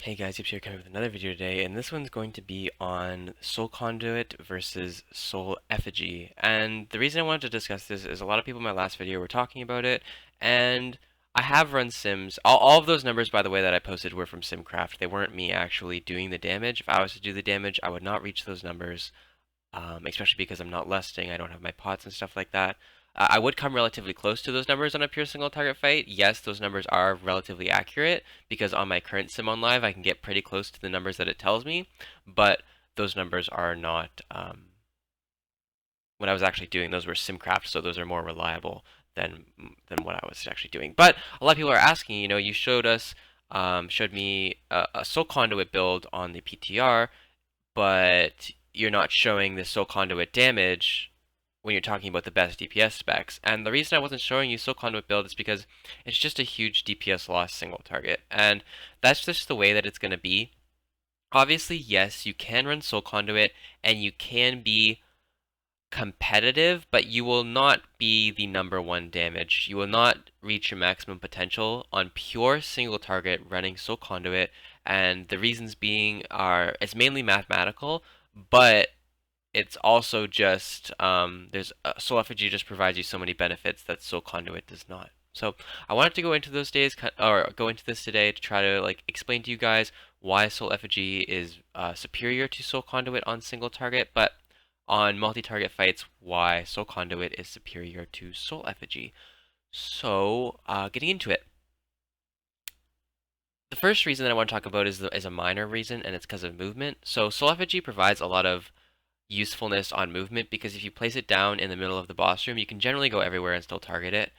Hey guys, Yip here coming with another video today, and this one's going to be on Soul Conduit versus Soul Effigy. And the reason I wanted to discuss this is a lot of people in my last video were talking about it, and I have run sims. All of those numbers, by the way, that I posted were from SimCraft. They weren't me actually doing the damage. If I was to do the damage, I would not reach those numbers, especially because I'm not lusting, I don't have my pots and stuff like that. I would come relatively close to those numbers on a pure single target fight. Yes, those numbers are relatively accurate because on my current sim on live, I can get pretty close to the numbers that it tells me, but those numbers are not, when I was actually doing those were SimCraft, so those are more reliable than what I was actually doing. But a lot of people are asking, you showed me a Soul Conduit build on the PTR, but you're not showing the Soul Conduit damage when you're talking about the best DPS specs. And the reason I wasn't showing you Soul Conduit build is because it's just a huge DPS loss single target. And that's just the way that it's going to be. Obviously, yes, you can run Soul Conduit and you can be competitive, but you will not be the #1 damage. You will not reach your maximum potential on pure single target running Soul Conduit, and the reasons being are it's mainly mathematical, but it's also just there's Soul Effigy just provides you so many benefits that Soul Conduit does not. So I wanted to go into those days or go into this today to try to explain to you guys why Soul Effigy is superior to Soul Conduit on single target, but on multi-target fights, why Soul Conduit is superior to Soul Effigy. So getting into it. The first reason that I want to talk about is a minor reason, and it's because of movement. So Soul Effigy provides a lot of usefulness on movement because if you place it down in the middle of the boss room, you can generally go everywhere and still target it.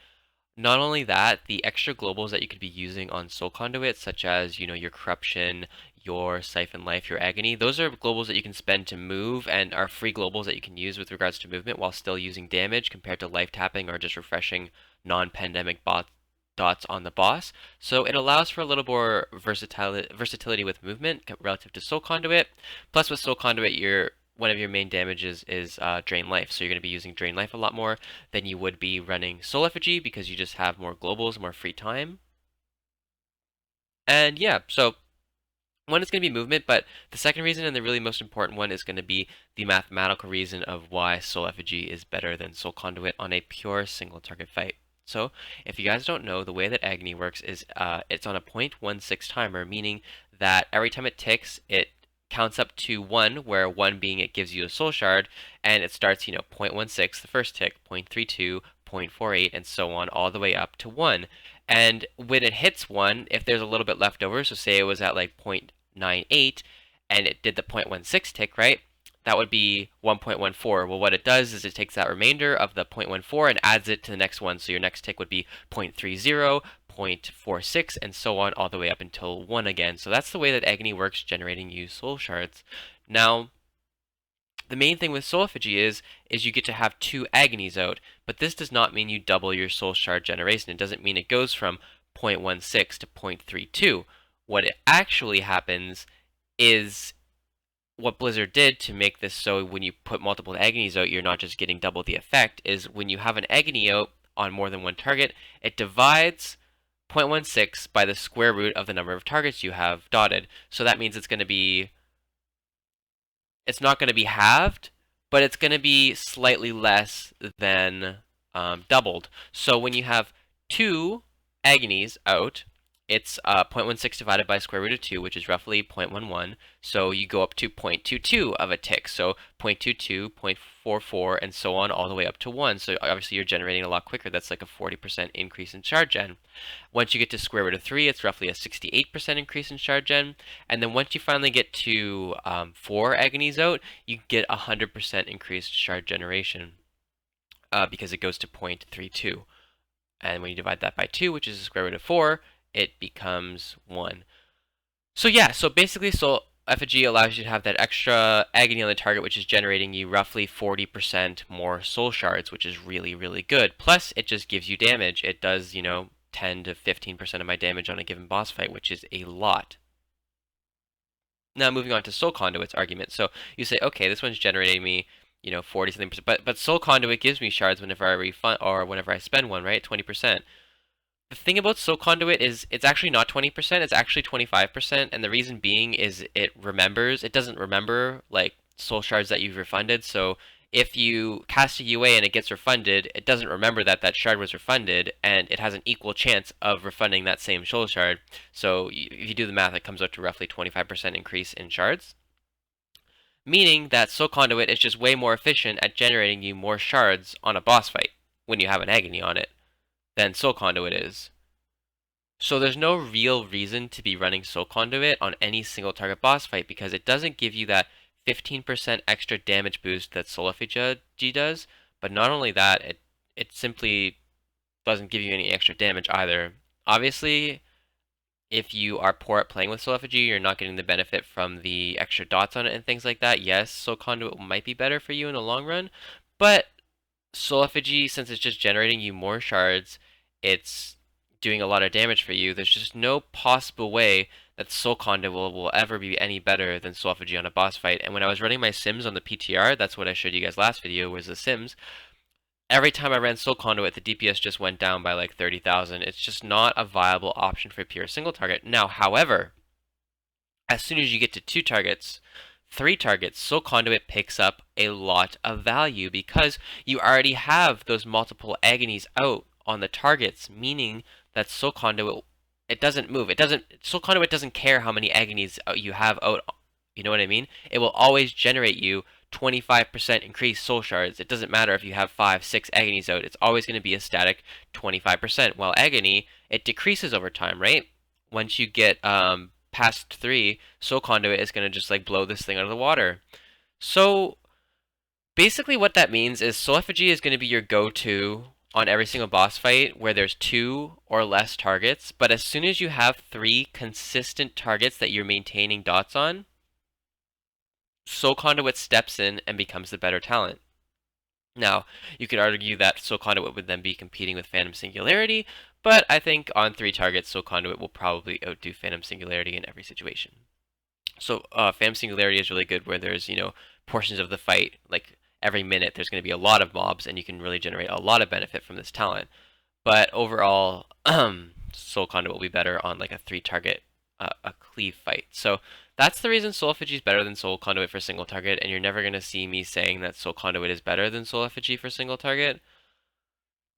Not only that, the extra globals that you could be using on Soul Conduit, such as, your Corruption, your Siphon Life, your Agony, those are globals that you can spend to move and are free globals that you can use with regards to movement while still using damage compared to life tapping or just refreshing non-pandemic dots on the boss. So it allows for a little more versatility with movement relative to Soul Conduit. Plus with Soul Conduit, one of your main damages is Drain Life, so you're going to be using Drain Life a lot more than you would be running Soul Effigy because you just have more globals, more free time. And yeah, so one is going to be movement, but the second reason and the really most important one is going to be the mathematical reason of why Soul Effigy is better than Soul Conduit on a pure single target fight. So, if you guys don't know, the way that Agony works is it's on a 0.16 timer, meaning that every time it ticks, it counts up to 1, where 1 being it gives you a soul shard, and it starts, 0.16, the first tick, 0.32, 0.48, and so on, all the way up to 1. And when it hits 1, if there's a little bit left over, so say it was at 0.98, and it did the 0.16 tick, right? That would be 1.14. Well, what it does is it takes that remainder of the 0.14 and adds it to the next one. So your next tick would be 0.30, 0.46, and so on, all the way up until 1 again. So that's the way that Agony works, generating you soul shards. Now, the main thing with Soul Effigy is you get to have 2 Agonies out, but this does not mean you double your soul shard generation. It doesn't mean it goes from 0.16 to 0.32. What it actually happens is what Blizzard did to make this so when you put multiple Agonies out, you're not just getting double the effect, is when you have an Agony out on more than one target, it divides 0.16 by the square root of the number of targets you have dotted. So that means it's not going to be halved, but it's going to be slightly less than doubled. So when you have 2 Agonies out, it's 0.16 divided by square root of 2, which is roughly 0.11. So you go up to 0.22 of a tick. So 0.22, 0.44, and so on, all the way up to 1. So obviously you're generating a lot quicker. That's like a 40% increase in shard gen. Once you get to square root of 3, it's roughly a 68% increase in shard gen. And then once you finally get to 4 Agonies out, you get a 100% increased shard generation because it goes to 0.32. And when you divide that by 2, which is the square root of 4, it becomes 1. So yeah, so basically Soul Effigy allows you to have that extra Agony on the target, which is generating you roughly 40% more soul shards, which is really, really good. Plus, it just gives you damage. It does, 10 to 15% of my damage on a given boss fight, which is a lot. Now moving on to Soul Conduit's argument. So you say, okay, this one's generating me, 40 something percent, but Soul Conduit gives me shards whenever I refund or whenever I spend one, right? 20%. The thing about Soul Conduit is it's actually not 20%, it's actually 25%, and the reason being is it doesn't remember like soul shards that you've refunded. So if you cast a UA and it gets refunded, it doesn't remember that that shard was refunded, and it has an equal chance of refunding that same soul shard. So if you do the math, it comes out to roughly 25% increase in shards, meaning that Soul Conduit is just way more efficient at generating you more shards on a boss fight when you have an agony on it than Soul Conduit is. So there's no real reason to be running Soul Conduit on any single target boss fight because it doesn't give you that 15% extra damage boost that Soul effigy does, but not only that, it simply doesn't give you any extra damage either. Obviously, if you are poor at playing with Soul effigy, you're not getting the benefit from the extra dots on it and things like that. Yes, Soul Conduit might be better for you in the long run, but Soul effigy, since it's just generating you more shards, it's doing a lot of damage for you. There's just no possible way that Soul Conduit will ever be any better than Soul effigy on a boss fight. And when I was running my Sims on the PTR, that's what I showed you guys last video, was the Sims. Every time I ran Soul Conduit, the DPS just went down by like 30,000. It's just not a viable option for pure single target. Now, however, as soon as you get to 2 targets, 3 targets, Soul Conduit picks up a lot of value because you already have those multiple agonies out on the targets, meaning that Soul Conduit, it doesn't move. Soul Conduit doesn't care how many agonies you have out. You know what I mean? It will always generate you 25% increased soul shards. It doesn't matter if you have 5, 6 agonies out. It's always going to be a static 25%. While agony, it decreases over time, right? Once you get past 3, Soul Conduit is going to just like blow this thing out of the water. So basically what that means is Soul effigy is going to be your go-to on every single boss fight where there's 2 or less targets, but as soon as you have 3 consistent targets that you're maintaining dots on, Soul Conduit steps in and becomes the better talent. Now, you could argue that Soul Conduit would then be competing with Phantom Singularity, but I think on 3 targets, Soul Conduit will probably outdo Phantom Singularity in every situation. So Phantom Singularity is really good where there's, portions of the fight, like every minute there's going to be a lot of mobs, and you can really generate a lot of benefit from this talent. But overall, Soul Conduit will be better on like a 3 target, a cleave fight. So that's the reason Soul effigy is better than Soul Conduit for single target, and you're never going to see me saying that Soul Conduit is better than Soul effigy for single target.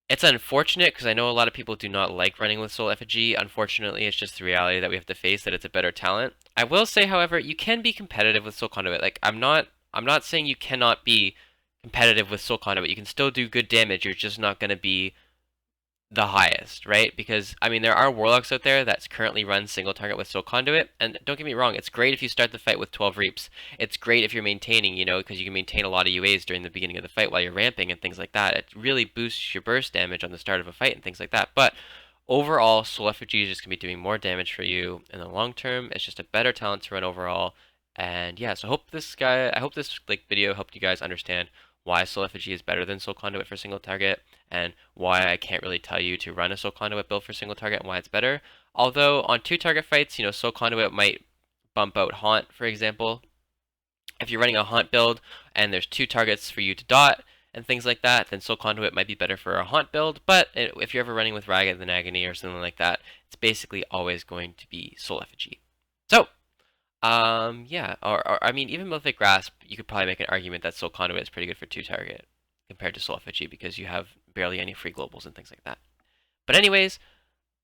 It's unfortunate because I know a lot of people do not like running with Soul effigy. Unfortunately, it's just the reality that we have to face, that it's a better talent. I will say, however, you can be competitive with Soul Conduit. Like I'm not saying you cannot be competitive with Soul Conduit. You can still do good damage. You're just not going to be the highest, right? Because I mean, there are warlocks out there that currently run single target with Soul Conduit, and don't get me wrong, it's great if you start the fight with 12 reaps. It's great if you're maintaining, because you can maintain a lot of UAs during the beginning of the fight while you're ramping and things like that. It really boosts your burst damage on the start of a fight and things like that. But overall, Soul effigy is just gonna be doing more damage for you in the long term. It's just a better talent to run overall. And yeah, so I hope this like video helped you guys understand why Soul effigy is better than Soul Conduit for single target, and why I can't really tell you to run a Soul Conduit build for single target and why it's better. Although on 2 target fights, Soul Conduit might bump out Haunt, for example. If you're running a Haunt build and there's 2 targets for you to dot and things like that, then Soul Conduit might be better for a Haunt build. But if you're ever running with Ragged and Agony or something like that, it's basically always going to be Soul effigy. So, yeah, or I mean, even Malefic Grasp, you could probably make an argument that Soul Conduit is pretty good for 2 target compared to Soul effigy because you have barely any free globals and things like that. But anyways,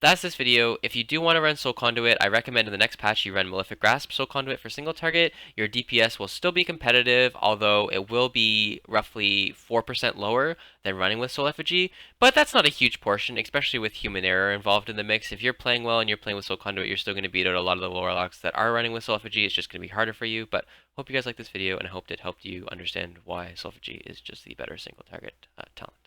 that's this video. If you do want to run Soul Conduit, I recommend in the next patch you run Malefic Grasp Soul Conduit for single target. Your DPS will still be competitive, although it will be roughly 4% lower than running with Soul effigy. But that's not a huge portion, especially with human error involved in the mix. If you're playing well and you're playing with Soul Conduit, you're still going to beat out a lot of the warlocks that are running with Soul effigy. It's just going to be harder for you. But hope you guys like this video, and I hope it helped you understand why Soul effigy is just the better single target talent.